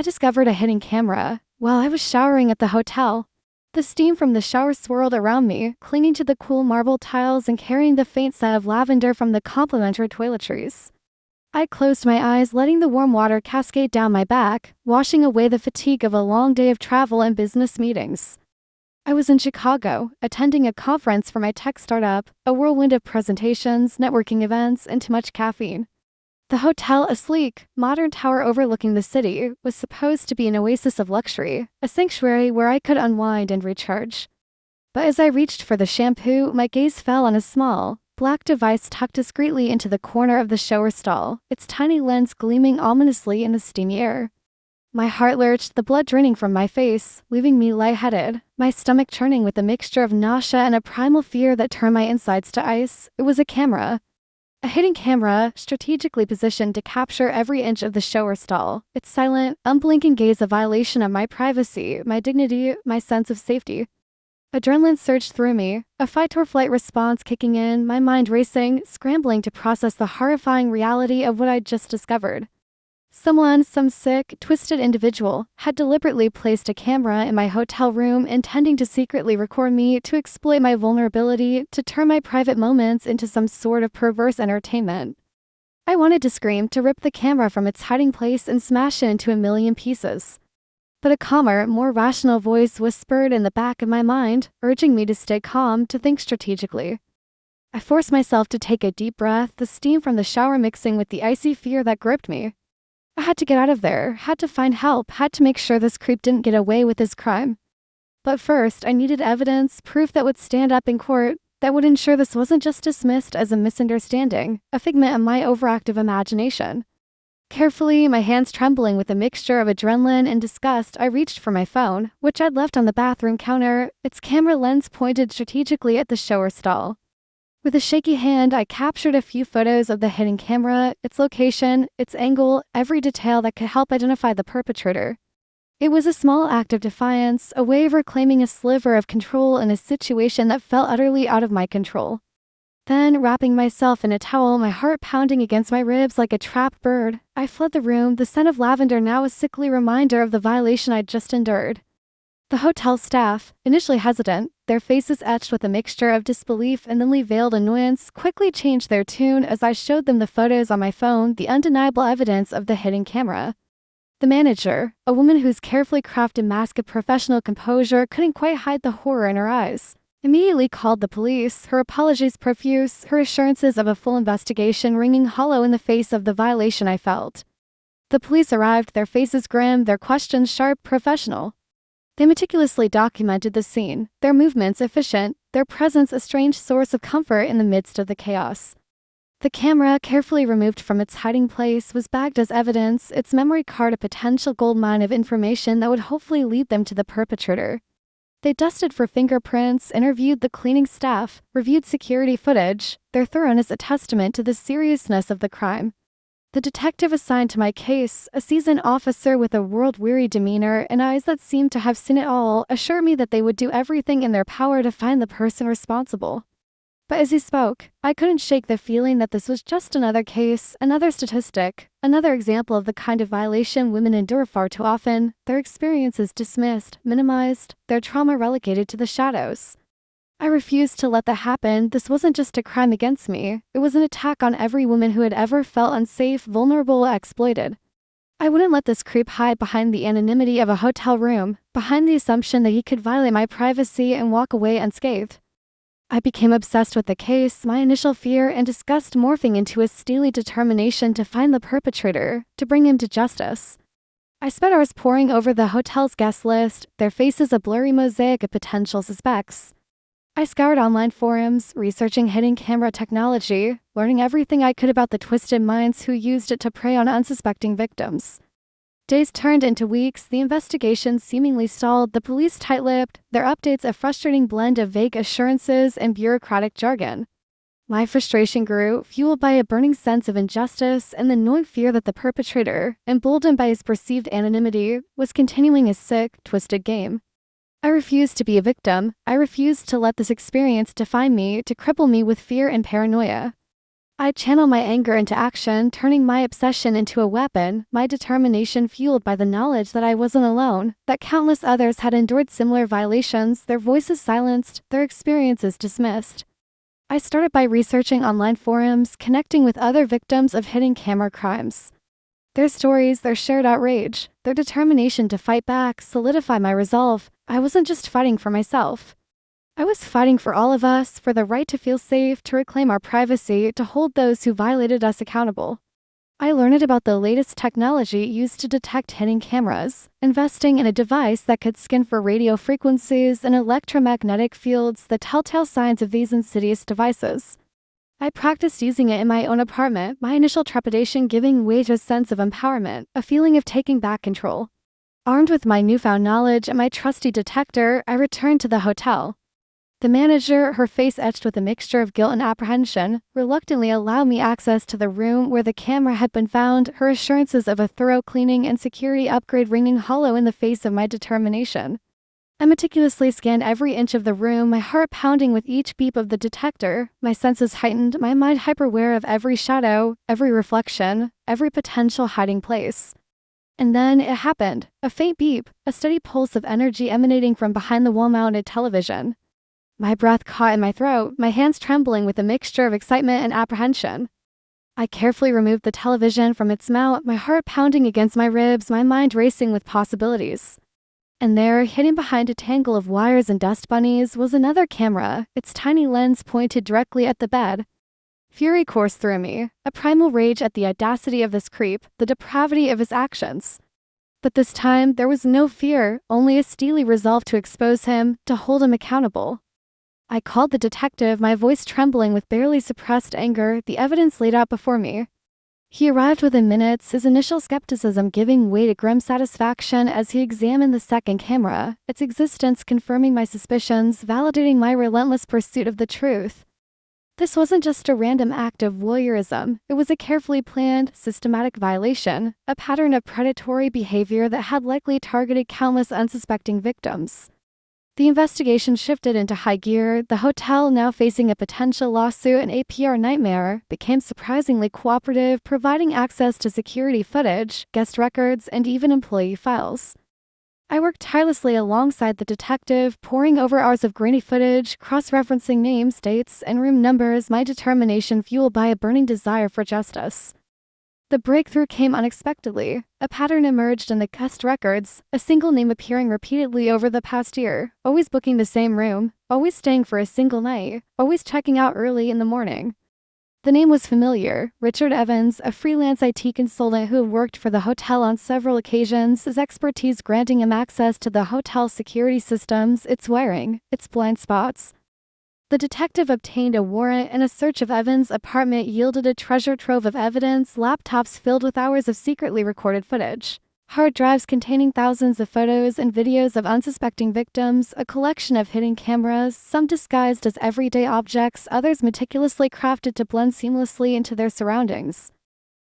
I discovered a hidden camera while I was showering at the hotel. The steam from the shower swirled around me, clinging to the cool marble tiles and carrying the faint scent of lavender from the complimentary toiletries. I closed my eyes, letting the warm water cascade down my back, washing away the fatigue of a long day of travel and business meetings. I was in Chicago, attending a conference for my tech startup, a whirlwind of presentations, networking events, and too much caffeine. The hotel, a sleek, modern tower overlooking the city, was supposed to be an oasis of luxury, a sanctuary where I could unwind and recharge. But as I reached for the shampoo, my gaze fell on a small, black device tucked discreetly into the corner of the shower stall, its tiny lens gleaming ominously in the steamy air. My heart lurched, the blood draining from my face, leaving me lightheaded, my stomach churning with a mixture of nausea and a primal fear that turned my insides to ice. It was a camera. A hidden camera, strategically positioned to capture every inch of the shower stall, its silent, unblinking gaze a violation of my privacy, my dignity, my sense of safety. Adrenaline surged through me, a fight-or-flight response kicking in, my mind racing, scrambling to process the horrifying reality of what I'd just discovered. Some sick, twisted individual, had deliberately placed a camera in my hotel room intending to secretly record me, to exploit my vulnerability, to turn my private moments into some sort of perverse entertainment. I wanted to scream, to rip the camera from its hiding place and smash it into a million pieces. But a calmer, more rational voice whispered in the back of my mind, urging me to stay calm, to think strategically. I forced myself to take a deep breath, the steam from the shower mixing with the icy fear that gripped me. I had to get out of there, had to find help, had to make sure this creep didn't get away with his crime. But first, I needed evidence, proof that would stand up in court, that would ensure this wasn't just dismissed as a misunderstanding, a figment of my overactive imagination. Carefully, my hands trembling with a mixture of adrenaline and disgust, I reached for my phone, which I'd left on the bathroom counter, its camera lens pointed strategically at the shower stall. With a shaky hand, I captured a few photos of the hidden camera, its location, its angle, every detail that could help identify the perpetrator. It was a small act of defiance, a way of reclaiming a sliver of control in a situation that felt utterly out of my control. Then, wrapping myself in a towel, my heart pounding against my ribs like a trapped bird, I fled the room, the scent of lavender now a sickly reminder of the violation I'd just endured. The hotel staff, initially hesitant, their faces etched with a mixture of disbelief and thinly veiled annoyance, quickly changed their tune as I showed them the photos on my phone, the undeniable evidence of the hidden camera. The manager, a woman whose carefully crafted mask of professional composure couldn't quite hide the horror in her eyes, immediately called the police, her apologies profuse, her assurances of a full investigation ringing hollow in the face of the violation I felt. The police arrived, their faces grim, their questions sharp, professional. They meticulously documented the scene, their movements efficient, their presence a strange source of comfort in the midst of the chaos. The camera, carefully removed from its hiding place, was bagged as evidence, its memory card a potential goldmine of information that would hopefully lead them to the perpetrator. They dusted for fingerprints, interviewed the cleaning staff, reviewed security footage, their thoroughness a testament to the seriousness of the crime. The detective assigned to my case, a seasoned officer with a world-weary demeanor and eyes that seemed to have seen it all, assured me that they would do everything in their power to find the person responsible. But as he spoke, I couldn't shake the feeling that this was just another case, another statistic, another example of the kind of violation women endure far too often, their experiences dismissed, minimized, their trauma relegated to the shadows. I refused to let that happen. This wasn't just a crime against me. It was an attack on every woman who had ever felt unsafe, vulnerable, exploited. I wouldn't let this creep hide behind the anonymity of a hotel room, behind the assumption that he could violate my privacy and walk away unscathed. I became obsessed with the case, my initial fear and disgust morphing into a steely determination to find the perpetrator, to bring him to justice. I spent hours poring over the hotel's guest list, their faces a blurry mosaic of potential suspects. I scoured online forums, researching hidden camera technology, learning everything I could about the twisted minds who used it to prey on unsuspecting victims. Days turned into weeks, the investigation seemingly stalled, the police tight-lipped, their updates a frustrating blend of vague assurances and bureaucratic jargon. My frustration grew, fueled by a burning sense of injustice and the gnawing fear that the perpetrator, emboldened by his perceived anonymity, was continuing his sick, twisted game. I refused to be a victim. I refused to let this experience define me, to cripple me with fear and paranoia. I channel my anger into action, turning my obsession into a weapon, my determination fueled by the knowledge that I wasn't alone, that countless others had endured similar violations, their voices silenced, their experiences dismissed. I started by researching online forums, connecting with other victims of hidden camera crimes. Their stories, their shared outrage, their determination to fight back solidify my resolve. I wasn't just fighting for myself. I was fighting for all of us, for the right to feel safe, to reclaim our privacy, to hold those who violated us accountable. I learned about the latest technology used to detect hidden cameras, investing in a device that could scan for radio frequencies and electromagnetic fields, the telltale signs of these insidious devices. I practiced using it in my own apartment, my initial trepidation giving way to a sense of empowerment, a feeling of taking back control. Armed with my newfound knowledge and my trusty detector, I returned to the hotel. The manager, her face etched with a mixture of guilt and apprehension, reluctantly allowed me access to the room where the camera had been found, her assurances of a thorough cleaning and security upgrade ringing hollow in the face of my determination. I meticulously scanned every inch of the room, my heart pounding with each beep of the detector, my senses heightened, my mind hyper-aware of every shadow, every reflection, every potential hiding place. And then it happened. A faint beep, a steady pulse of energy emanating from behind the wall-mounted television. My breath caught in my throat, my hands trembling with a mixture of excitement and apprehension. I carefully removed the television from its mount, my heart pounding against my ribs, my mind racing with possibilities. And there, hidden behind a tangle of wires and dust bunnies, was another camera, its tiny lens pointed directly at the bed. Fury coursed through me, a primal rage at the audacity of this creep, the depravity of his actions. But this time, there was no fear, only a steely resolve to expose him, to hold him accountable. I called the detective, my voice trembling with barely suppressed anger, the evidence laid out before me. He arrived within minutes, his initial skepticism giving way to grim satisfaction as he examined the second camera, its existence confirming my suspicions, validating my relentless pursuit of the truth. This wasn't just a random act of voyeurism, it was a carefully planned, systematic violation, a pattern of predatory behavior that had likely targeted countless unsuspecting victims. The investigation shifted into high gear. The hotel, now facing a potential lawsuit and APR nightmare, became surprisingly cooperative, providing access to security footage, guest records, and even employee files. I worked tirelessly alongside the detective, poring over hours of grainy footage, cross-referencing names, dates, and room numbers, my determination fueled by a burning desire for justice. The breakthrough came unexpectedly. A pattern emerged in the guest records, a single name appearing repeatedly over the past year, always booking the same room, always staying for a single night, always checking out early in the morning. The name was familiar. Richard Evans, a freelance IT consultant who had worked for the hotel on several occasions, his expertise granting him access to the hotel's security systems, its wiring, its blind spots. The detective obtained a warrant, and a search of Evans' apartment yielded a treasure trove of evidence, laptops filled with hours of secretly recorded footage, hard drives containing thousands of photos and videos of unsuspecting victims, a collection of hidden cameras, some disguised as everyday objects, others meticulously crafted to blend seamlessly into their surroundings.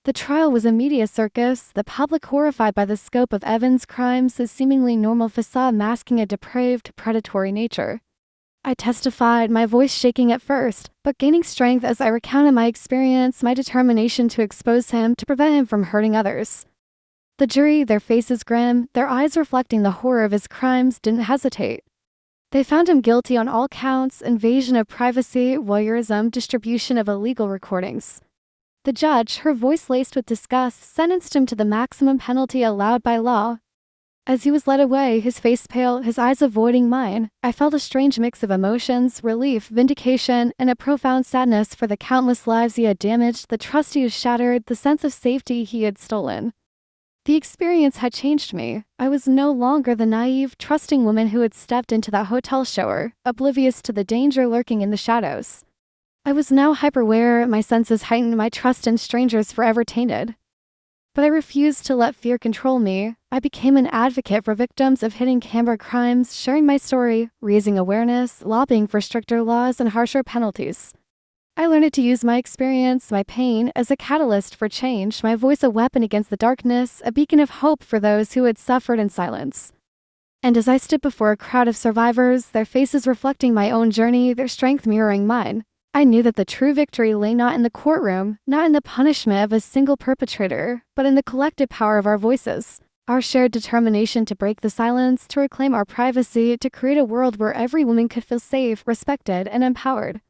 The trial was a media circus, the public horrified by the scope of Evans' crimes, his seemingly normal facade masking a depraved, predatory nature. I testified, my voice shaking at first, but gaining strength as I recounted my experience, my determination to expose him, to prevent him from hurting others. The jury, their faces grim, their eyes reflecting the horror of his crimes, didn't hesitate. They found him guilty on all counts: invasion of privacy, voyeurism, distribution of illegal recordings. The judge, her voice laced with disgust, sentenced him to the maximum penalty allowed by law. As he was led away, his face pale, his eyes avoiding mine, I felt a strange mix of emotions, relief, vindication, and a profound sadness for the countless lives he had damaged, the trust he had shattered, the sense of safety he had stolen. The experience had changed me. I was no longer the naive, trusting woman who had stepped into that hotel shower, oblivious to the danger lurking in the shadows. I was now hyper-aware, my senses heightened, my trust in strangers forever tainted. But I refused to let fear control me. I became an advocate for victims of hidden camera crimes, sharing my story, raising awareness, lobbying for stricter laws and harsher penalties. I learned to use my experience, my pain, as a catalyst for change, my voice a weapon against the darkness, a beacon of hope for those who had suffered in silence. And as I stood before a crowd of survivors, their faces reflecting my own journey, their strength mirroring mine, I knew that the true victory lay not in the courtroom, not in the punishment of a single perpetrator, but in the collective power of our voices. Our shared determination to break the silence, to reclaim our privacy, to create a world where every woman could feel safe, respected, and empowered.